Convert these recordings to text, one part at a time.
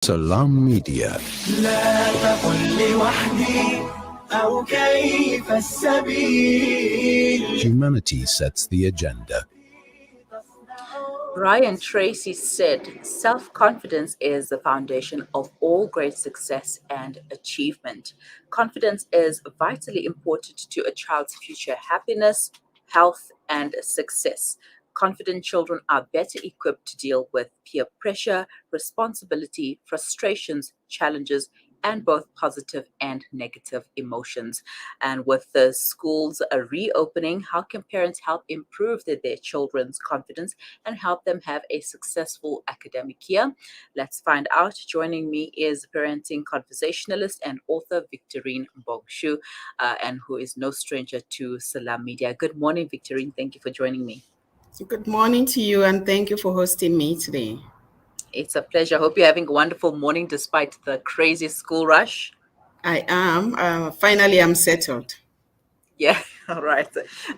Salam Media. لا تقل لوحدي أو كيف السبيل. Humanity sets the agenda. Brian Tracy said, self-confidence is the foundation of all great success and achievement. Confidence is vitally important to a child's future happiness, health, and success. Confident children are better equipped to deal with peer pressure, responsibility, frustrations, challenges, and both positive and negative emotions. And with the schools reopening, how can parents help improve their children's confidence and help them have a successful academic year? Let's find out. Joining me is parenting conversationalist and author Victorine Mbongshu, and who is no stranger to Salam Media. Good morning, Victorine. Thank you for joining me. Good morning to you, and thank you for hosting me today. It's a pleasure. I hope you're having a wonderful morning despite the crazy school rush. I am. Finally, I'm settled. Yeah, all right.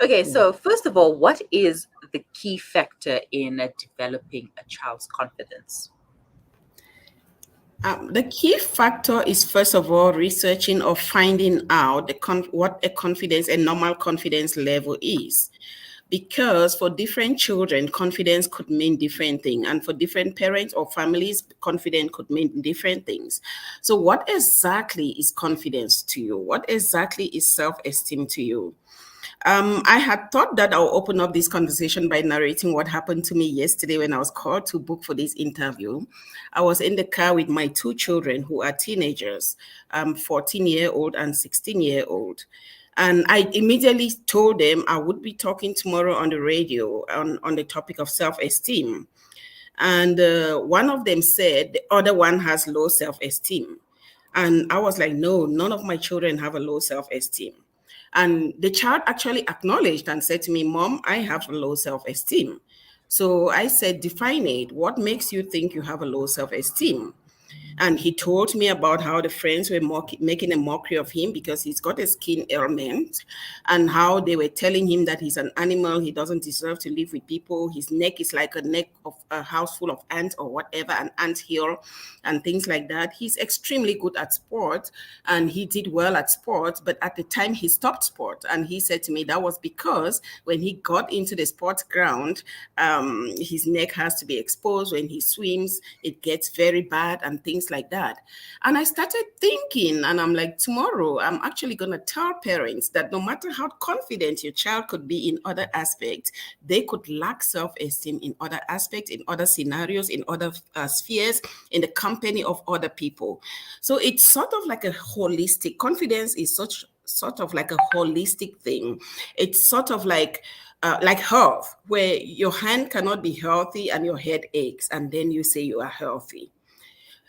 Okay, so first of all, what is the key factor in developing a child's confidence? The key factor is, first of all, researching or finding out what a normal confidence level is. Because for different children, confidence could mean different things. And for different parents or families, confidence could mean different things. So what exactly is confidence to you? What exactly is self-esteem to you? I had thought that I'll open up this conversation by narrating what happened to me yesterday when I was called to book for this interview. I was in the car with my two children who are teenagers, 14-year-old and 16-year-old. And I immediately told them I would be talking tomorrow on the radio on the topic of self-esteem. And one of them said the other one has low self-esteem. And I was like, no, none of my children have a low self-esteem. And the child actually acknowledged and said to me, Mom, I have a low self-esteem. So I said, define it. What makes you think you have a low self-esteem? And he told me about how the friends were making a mockery of him because he's got a skin ailment, and how they were telling him that he's an animal, he doesn't deserve to live with people. His neck is like a neck of a house full of ants or whatever, an ant hill and things like that. He's extremely good at sport and he did well at sport, but at the time he stopped sport. And he said to me that was because when he got into the sports ground, his neck has to be exposed. When he swims, it gets very bad and things like that. And I started thinking, and I'm like, tomorrow I'm actually going to tell parents that no matter how confident your child could be in other aspects, they could lack self-esteem in other aspects, in other scenarios, in other spheres, in the company of other people. So it's sort of like a holistic confidence is sort of like a holistic thing. It's sort of like health, where your hand cannot be healthy and your head aches, and then you say you are healthy.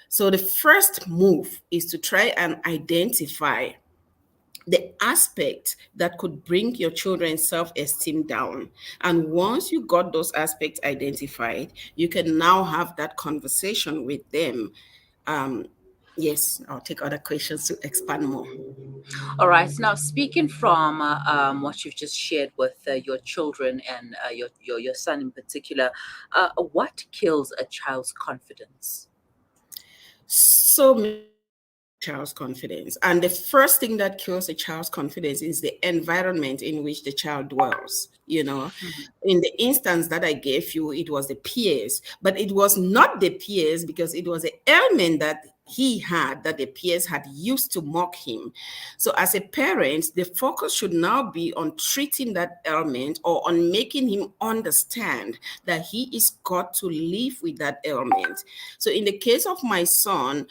So the first move is to try and identify the aspect that could bring your children's self-esteem down. And once you got those aspects identified, you can now have that conversation with them. Yes, I'll take other questions to expand more. All right. Now, speaking from what you've just shared with your children and your son in particular, what kills a child's confidence? So child's confidence. And the first thing that kills a child's confidence is the environment in which the child dwells. In the instance that I gave you, it was the peers, but it was not the peers because it was an ailment that he had that the peers had used to mock him. So as a parent, the focus should now be on treating that ailment or on making him understand that he is got to live with that ailment. So in the case of my son,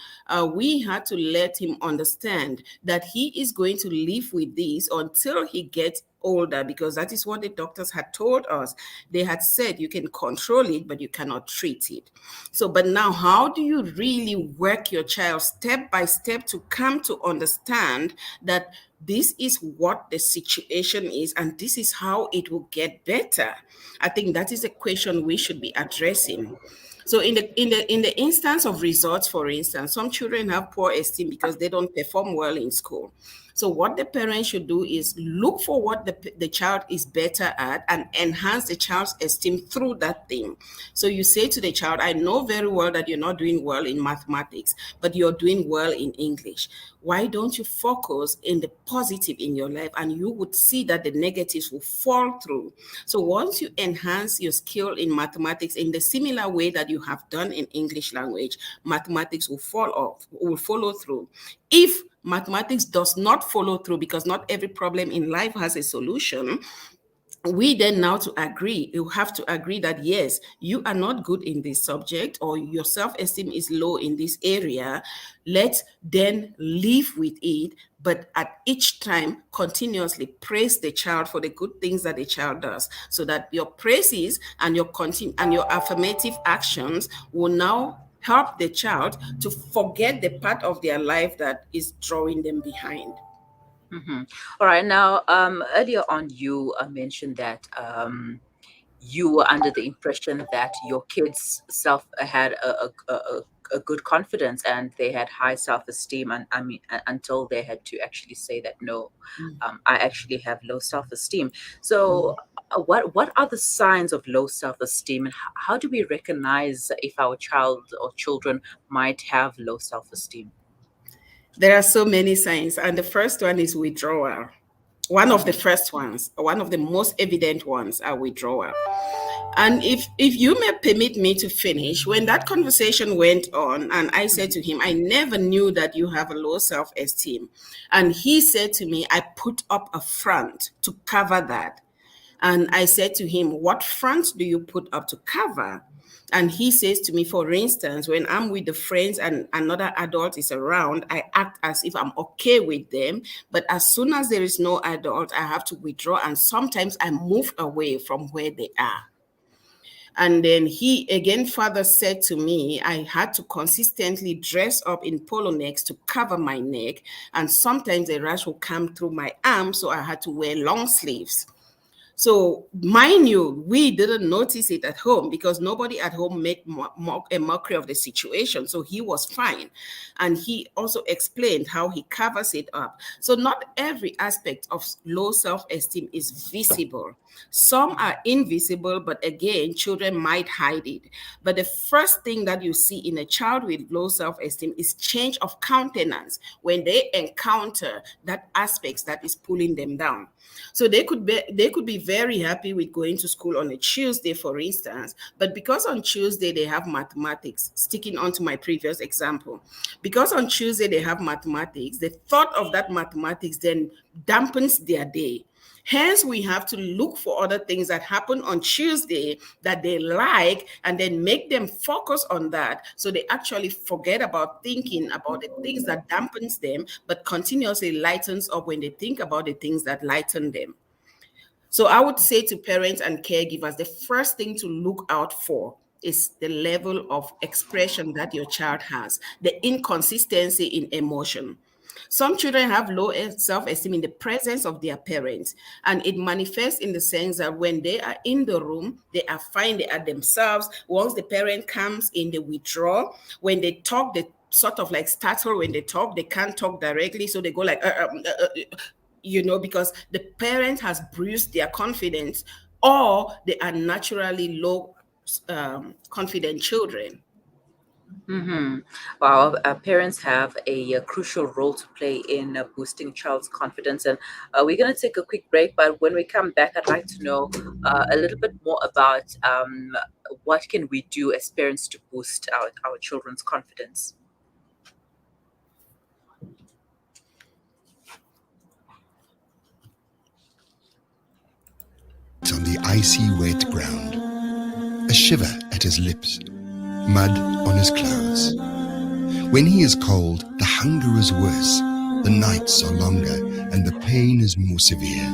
we had to let him understand that he is going to live with this until he gets older, because that is what the doctors had told us. They had said you can control it, but you cannot treat it. So, but now how do you really work your child step by step to come to understand that this is what the situation is and this is how it will get better? I think that is a question we should be addressing. So in the instance of results, for instance, some children have poor esteem because they don't perform well in school. So what the parent should do is look for what the child is better at and enhance the child's esteem through that thing. So you say to the child, I know very well that you're not doing well in mathematics, but you're doing well in English. Why don't you focus in the positive in your life, and you would see that the negatives will fall through. So once you enhance your skill in mathematics in the similar way that you have done in English language, mathematics will follow through. If mathematics does not follow through, because not every problem in life has a solution, we then now you have to agree that yes, you are not good in this subject, or your self-esteem is low in this area. Let's then live with it, but at each time continuously praise the child for the good things that the child does, so that your praises and your affirmative actions will now help the child to forget the part of their life that is drawing them behind. All right. Now, earlier on, you mentioned that you were under the impression that your kids self had a good confidence and they had high self-esteem, and I mean until they had to actually say that no, I actually have low self-esteem. So what are the signs of low self-esteem, and how do we recognize if our child or children might have low self-esteem? There are so many signs, and the first one is withdrawal. One of the first ones, one of the most evident ones, are withdrawal. And if you may permit me to finish, when that conversation went on, and I said to him, I never knew that you have a low self-esteem. And he said to me, I put up a front to cover that. And I said to him, what front do you put up to cover? And he says to me, for instance, when I'm with the friends and another adult is around, I act as if I'm okay with them. But as soon as there is no adult, I have to withdraw. And sometimes I move away from where they are. And then he again further said to me, I had to consistently dress up in polo necks to cover my neck. And sometimes a rash will come through my arm, so I had to wear long sleeves. So mind you, we didn't notice it at home because nobody at home made a mockery of the situation. So he was fine. And he also explained how he covers it up. So not every aspect of low self-esteem is visible. Some are invisible, but again, children might hide it. But the first thing that you see in a child with low self-esteem is change of countenance when they encounter that aspects that is pulling them down. So they could be very happy with going to school on a Tuesday, for instance, but because on Tuesday they have mathematics, sticking on to my previous example, because on Tuesday they have mathematics, the thought of that mathematics then dampens their day. Hence, we have to look for other things that happen on Tuesday that they like and then make them focus on that. So they actually forget about thinking about the things that dampens them, but continuously lightens up when they think about the things that lighten them. So I would say to parents and caregivers, the first thing to look out for is the level of expression that your child has, the inconsistency in emotion. Some children have low self-esteem in the presence of their parents, and it manifests in the sense that when they are in the room, they are fine, they are themselves. Once the parent comes in, they withdraw. When they talk, they sort of like startle. When they talk, they can't talk directly, so they go like, because the parent has bruised their confidence, or they are naturally low confident children. Well, parents have a crucial role to play in boosting child's confidence. And we're going to take a quick break. But when we come back, I'd like to know a little bit more about what can we do as parents to boost our children's confidence. On the icy wet ground, a shiver at his lips, mud on his clothes. When he is cold, the hunger is worse, the nights are longer, and the pain is more severe.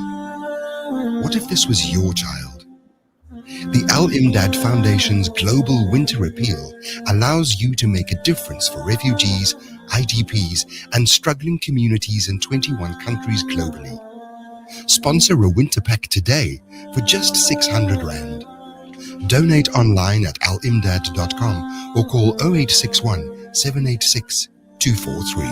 What if this was your child? The Al-Imdad Foundation's Global Winter Appeal allows you to make a difference for refugees, IDPs, and struggling communities in 21 countries globally. Sponsor a winter pack today for just 600 Rand. Donate online at alimdad.com or call 0861 786 243.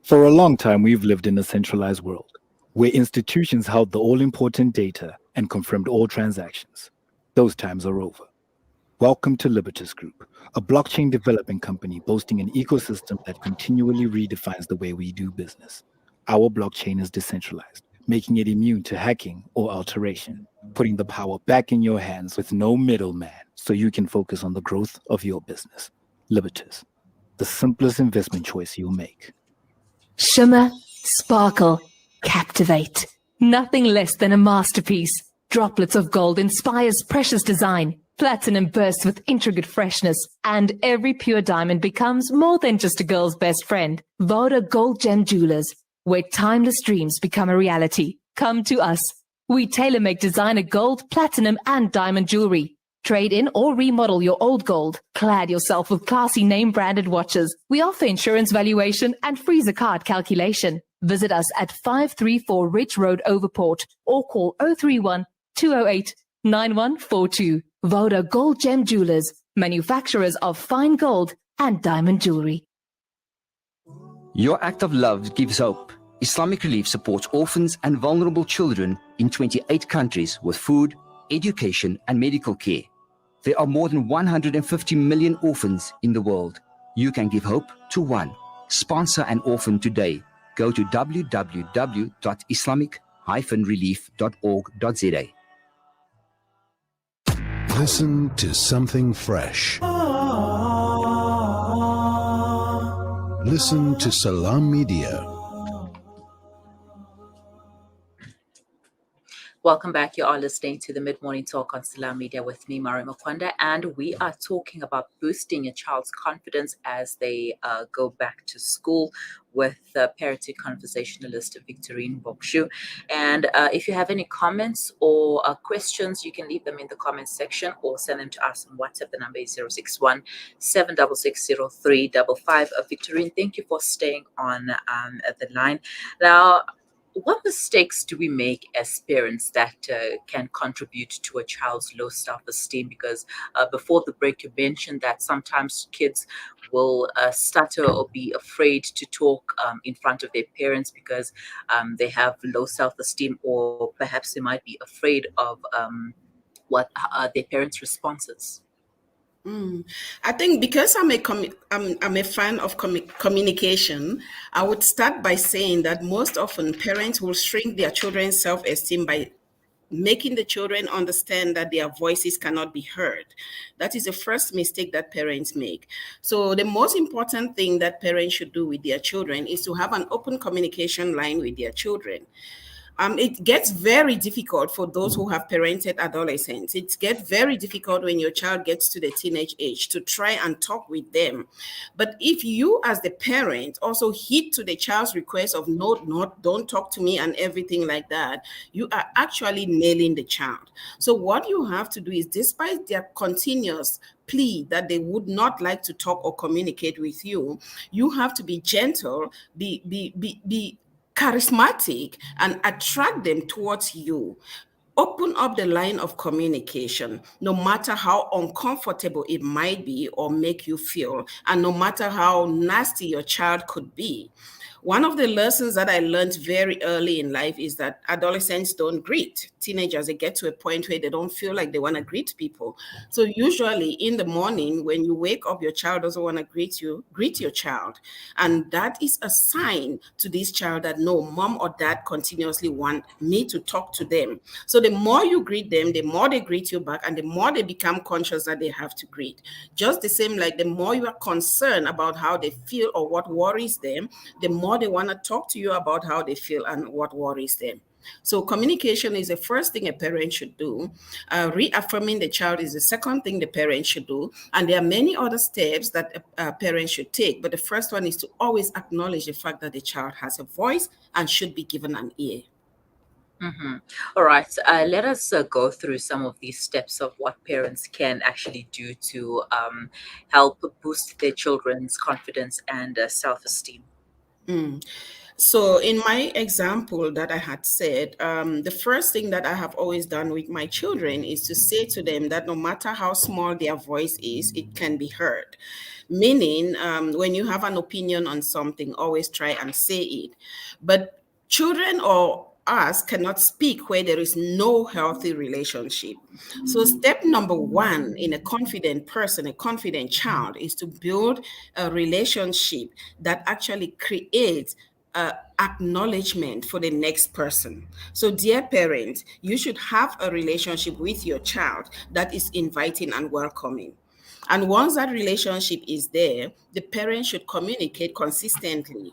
For a long time, we've lived in a centralized world where institutions held the all important data and confirmed all transactions. Those times are over. Welcome to Libertas Group, a blockchain development company boasting an ecosystem that continually redefines the way we do business. Our blockchain is decentralized, making it immune to hacking or alteration, putting the power back in your hands with no middleman so you can focus on the growth of your business. Libertas, the simplest investment choice you'll make. Shimmer, sparkle, captivate. Nothing less than a masterpiece. Droplets of gold inspires precious design. Platinum bursts with intricate freshness, and every pure diamond becomes more than just a girl's best friend. Voda Gold Gem Jewelers, where timeless dreams become a reality. Come to us. We tailor-make designer gold, platinum, and diamond jewelry. Trade in or remodel your old gold. Clad yourself with classy name-branded watches. We offer insurance valuation and freezer card calculation. Visit us at 534 Ridge Road, Overport, or call 031 208 9142. Voda Gold Gem Jewelers, manufacturers of fine gold and diamond jewelry. Your act of love gives hope. Islamic Relief supports orphans and vulnerable children in 28 countries with food, education, and medical care. There are more than 150 million orphans in the world. You can give hope to one. Sponsor an orphan today. Go to www.islamic-relief.org.za. Listen to something fresh. Listen to Salam Media. Welcome back. You are listening to the Mid-Morning Talk on Salam Media with me, Mari Makwanda, and we are talking about boosting a child's confidence as they go back to school with parenting conversationalist Victorine Mbongshu. And if you have any comments or questions, you can leave them in the comments section or send them to us on WhatsApp. The number is 061 766 0355. Victorine, thank you for staying on the line. Now, what mistakes do we make as parents that can contribute to a child's low self-esteem? Because before the break, you mentioned that sometimes kids will stutter or be afraid to talk in front of their parents because they have low self-esteem, or perhaps they might be afraid of what their parents' responses. I think because I'm a fan of communication, I would start by saying that most often parents will shrink their children's self-esteem by making the children understand that their voices cannot be heard. That is the first mistake that parents make. So the most important thing that parents should do with their children is to have an open communication line with their children. It gets very difficult for those who have parented adolescents. It gets very difficult when your child gets to the teenage age to try and talk with them. But if you, as the parent, also heed to the child's request of no, don't talk to me and everything like that, you are actually nailing the child. So what you have to do is, despite their continuous plea that they would not like to talk or communicate with you, you have to be gentle, be charismatic, and attract them towards you. Open up the line of communication, no matter how uncomfortable it might be or make you feel, and no matter how nasty your child could be. One of the lessons that I learned very early in life is that adolescents don't greet. Teenagers, they get to a point where they don't feel like they want to greet people. So usually in the morning, when you wake up, your child doesn't want to greet you, greet your child. And that is a sign to this child that no, mom or dad continuously want me to talk to them. So the more you greet them, the more they greet you back, and the more they become conscious that they have to greet. Just the same, like the more you are concerned about how they feel or what worries them, the more they want to talk to you about how they feel and what worries them. So communication is the first thing a parent should do. Reaffirming the child is the second thing the parent should do. And there are many other steps that a parent should take. But the first one is to always acknowledge the fact that the child has a voice and should be given an ear. Mm-hmm. All right. Let us go through some of these steps of what parents can actually do to help boost their children's confidence and self-esteem. So in my example that I had said, the first thing that I have always done with my children is to say to them that no matter how small their voice is, it can be heard. Meaning, when you have an opinion on something, always try and say it. But children or us cannot speak where there is no healthy relationship. So step number one in a confident person, a confident child, is to build a relationship that actually creates acknowledgement for the next person. So, dear parents, you should have a relationship with your child that is inviting and welcoming. And once that relationship is there, the parent should communicate consistently.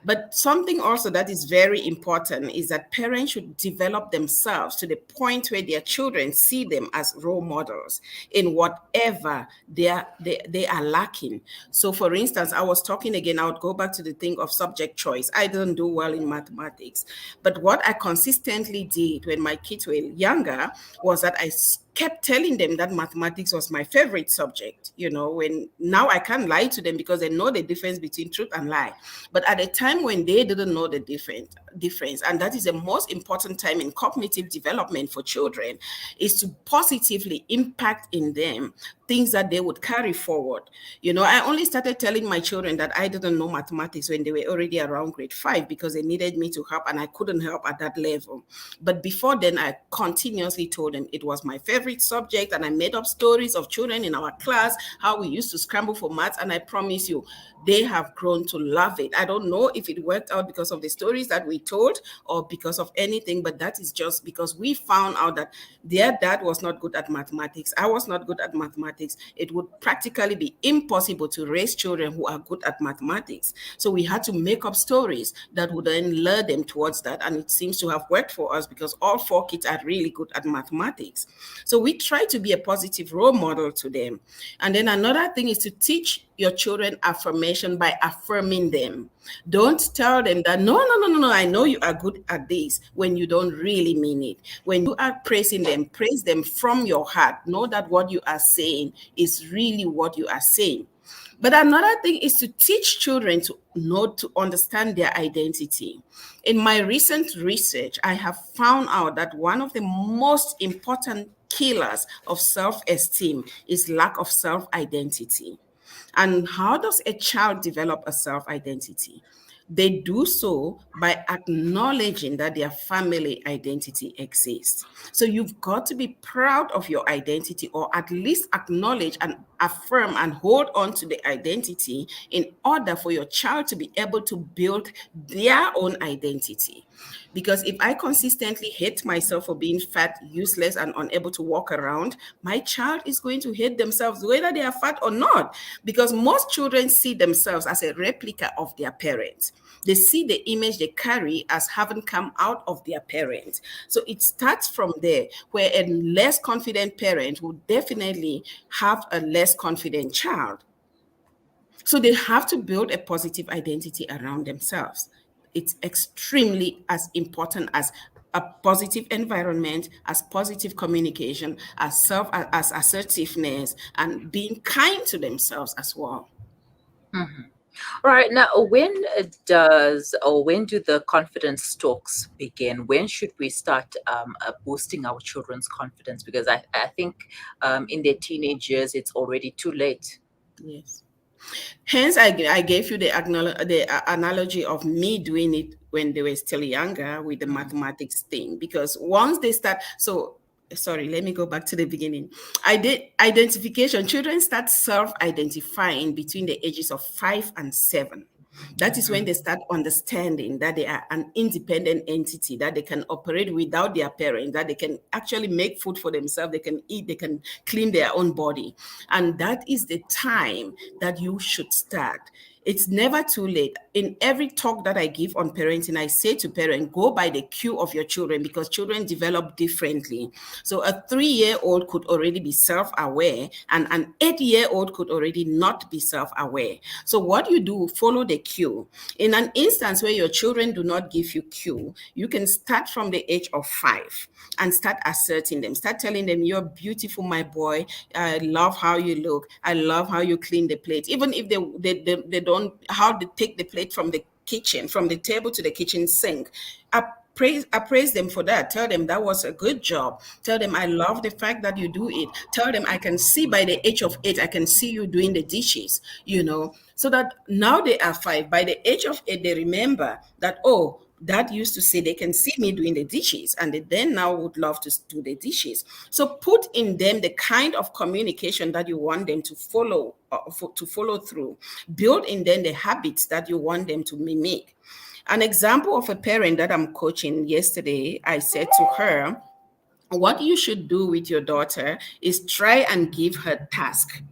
But something also that is very important is that parents should develop themselves to the point where their children see them as role models in whatever they are lacking. So, for instance, I was talking again, I would go back to the thing of subject choice. I didn't do well in mathematics. But what I consistently did when my kids were younger was that I kept telling them that mathematics was my favorite subject. When now I can't lie to them because they know the difference between truth and lie. But at a time when they didn't know the difference, and that is the most important time in cognitive development for children, is to positively impact in them things that they would carry forward. I only started telling my children that I didn't know mathematics when they were already around grade 5 because they needed me to help and I couldn't help at that level. But before then, I continuously told them it was my favorite subject, and I made up stories of children in our class, how we used to scramble for maths, and I promise you, they have grown to love it. I don't know if it worked out because of the stories that we told or because of anything, but that is just because we found out that their dad was not good at mathematics. I was not good at mathematics. It would practically be impossible to raise children who are good at mathematics. So we had to make up stories that would then lure them towards that. And it seems to have worked for us because all 4 kids are really good at mathematics. So we try to be a positive role model to them. And then another thing is to teach your children affirmation by affirming them. Don't tell them that, no, I know you are good at this, when you don't really mean it. When you are praising them, praise them from your heart. Know that what you are saying is really what you are saying. But another thing is to teach children to understand their identity. In my recent research, I have found out that one of the most important killers of self-esteem is lack of self-identity. And how does a child develop a self-identity? They do so by acknowledging that their family identity exists. So you've got to be proud of your identity, or at least acknowledge and affirm and hold on to the identity in order for your child to be able to build their own identity. Because if I consistently hate myself for being fat, useless, and unable to walk around, my child is going to hate themselves whether they are fat or not. Because most children see themselves as a replica of their parents. They see the image they carry as having come out of their parents. So it starts from there, where a less confident parent will definitely have a less confident child. So they have to build a positive identity around themselves. It's extremely as important as a positive environment, as positive communication, as assertiveness, and being kind to themselves as well. All right. Now, when do the confidence talks begin? When should we start boosting our children's confidence? Because I think in their teenage years, it's already too late. Yes. Hence, I gave you the analogy of me doing it when they were still younger with the mathematics thing. Because once they start, sorry, let me go back to the beginning. I did identification. Children start self-identifying between the ages of 5 and 7. That is when they start understanding that they are an independent entity, that they can operate without their parents, that they can actually make food for themselves, they can eat, they can clean their own body. And that is the time that you should start. It's never too late. In every talk that I give on parenting, I say to parents, go by the cue of your children, because children develop differently. So a 3-year-old could already be self-aware, and an 8-year-old could already not be self-aware. So what you do, follow the cue. In an instance where your children do not give you cue, you can start from the age of 5 and start asserting them. Start telling them, you're beautiful, my boy. I love how you look. I love how you clean the plate. Even if they don't, how to take the plate from the kitchen, from the table to the kitchen sink. Appraise them for that. Tell them that was a good job. Tell them I love the fact that you do it. Tell them I can see by the age of 8, I can see you doing the dishes, so that now they are 5. By the age of 8, they remember that, oh, Dad used to say they can see me doing the dishes, and they then now would love to do the dishes. So put in them the kind of communication that you want them to follow through. Build in them the habits that you want them to mimic. An example of a parent that I'm coaching yesterday, I said to her, what you should do with your daughter is try and give her task.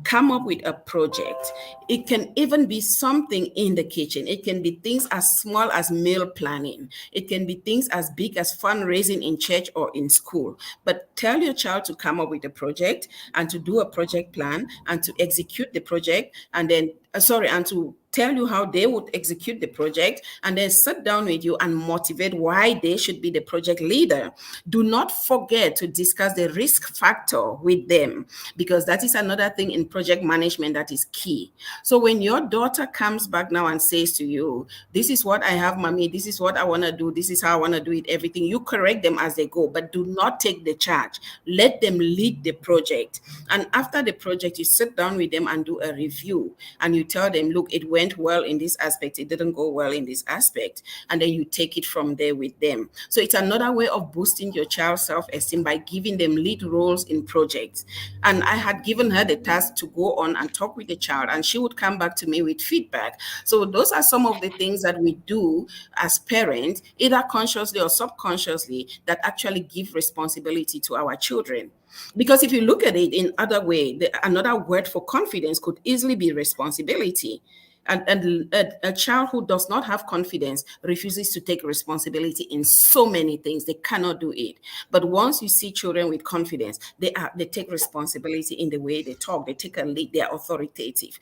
Come up with a project. It can even be something in the kitchen. It can be things as small as meal planning. It can be things as big as fundraising in church or in school. But tell your child to come up with a project and to do a project plan and to execute the project, and then and to tell you how they would execute the project, and then sit down with you and motivate why they should be the project leader. Do not forget to discuss the risk factor with them, because that is another thing in project management that is key. So when your daughter comes back now and says to you, this is what I have, mommy, this is what I want to do, this is how I want to do it, everything, you correct them as they go, but do not take the charge. Let them lead the project. And after the project, you sit down with them and do a review, and you tell them, look, it went well in this aspect, it didn't go well in this aspect, and then you take it from there with them. So it's another way of boosting your child's self-esteem by giving them lead roles in projects. And I had given her the task to go on and talk with the child, and she would come back to me with feedback. So those are some of the things that we do as parents, either consciously or subconsciously, that actually give responsibility to our children. Because if you look at it in other way, another word for confidence could easily be responsibility. And a child who does not have confidence refuses to take responsibility in so many things. They cannot do it. But once you see children with confidence, they take responsibility in the way they talk. They take a lead. They are authoritative.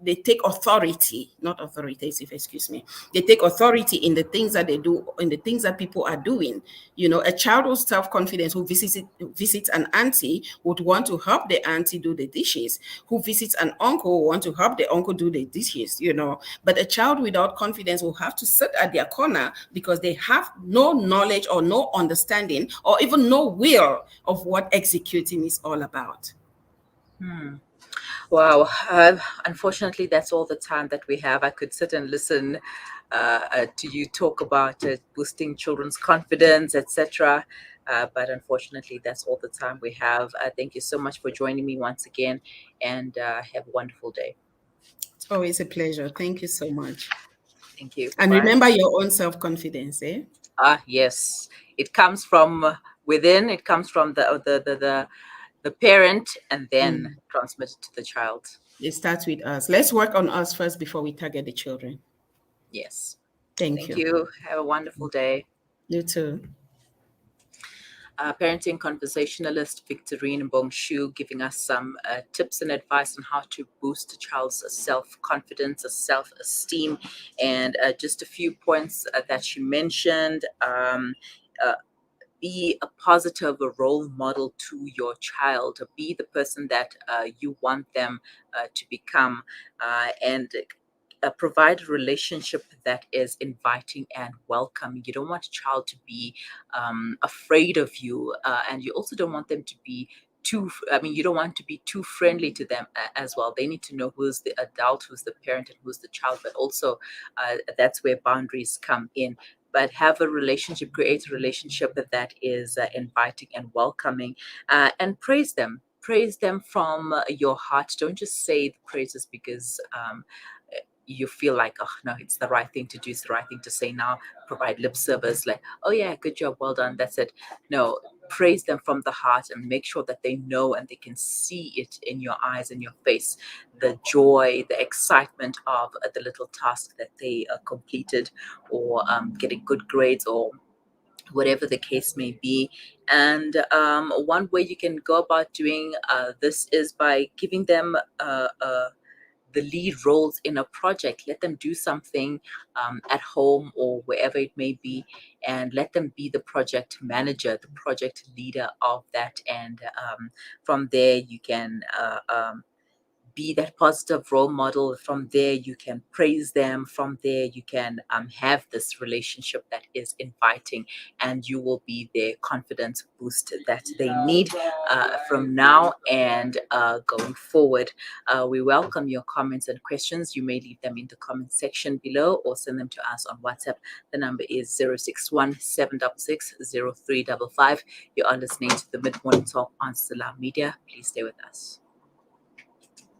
They take authority, not authoritative, excuse me. They take authority in the things that they do, in the things that people are doing. A child with self-confidence who visits an auntie would want to help the auntie do the dishes. Who visits an uncle would want to help the uncle do the dishes. But a child without confidence will have to sit at their corner because they have no knowledge or no understanding or even no will of what executing is all about. Wow. Unfortunately, that's all the time that we have. I could sit and listen to you talk about boosting children's confidence, etc. But unfortunately, that's all the time we have. Thank you so much for joining me once again, and have a wonderful day. It's always a pleasure. Thank you so much. Thank you. And Bye. remember your own self-confidence, eh? Yes. It comes from within. It comes from the parent, and then transmitted to the child. It starts with us. Let's work on us first before we target the children. Yes. Thank Thank you. Have a wonderful day. You too. Parenting conversationalist Victorine Mbongshu giving us some tips and advice on how to boost a child's self-confidence, self-esteem, and just a few points that she mentioned. Be a positive role model to your child. Be the person that you want them to become, and provide a relationship that is inviting and welcoming. You don't want a child to be afraid of you, and you also don't want them to be you don't want to be too friendly to them as well. They need to know who's the adult, who's the parent, and who's the child, but also that's where boundaries come in. But have a relationship, create a relationship that is inviting and welcoming, and praise them. Praise them from your heart. Don't just say the praises because you feel like, oh no, it's the right thing to do, it's the right thing to say now. Provide lip service, like, oh yeah, good job, well done, that's it. No, praise them from the heart and make sure that they know and they can see it in your eyes and your face, the joy, the excitement of the little task that they completed, or getting good grades, or whatever the case may be. And one way you can go about doing this is by giving them the lead roles in a project. Let them do something at home or wherever it may be, and let them be the project manager, the project leader of that. And from there, you can be that positive role model. From there, you can praise them. From there, you can have this relationship that is inviting, and you will be their confidence boost that they need from now and going forward. We welcome your comments and questions. You may leave them in the comment section below or send them to us on WhatsApp. The number is 061 766 0355. You are listening to the Mid Morning Talk on Salam Media. Please stay with us.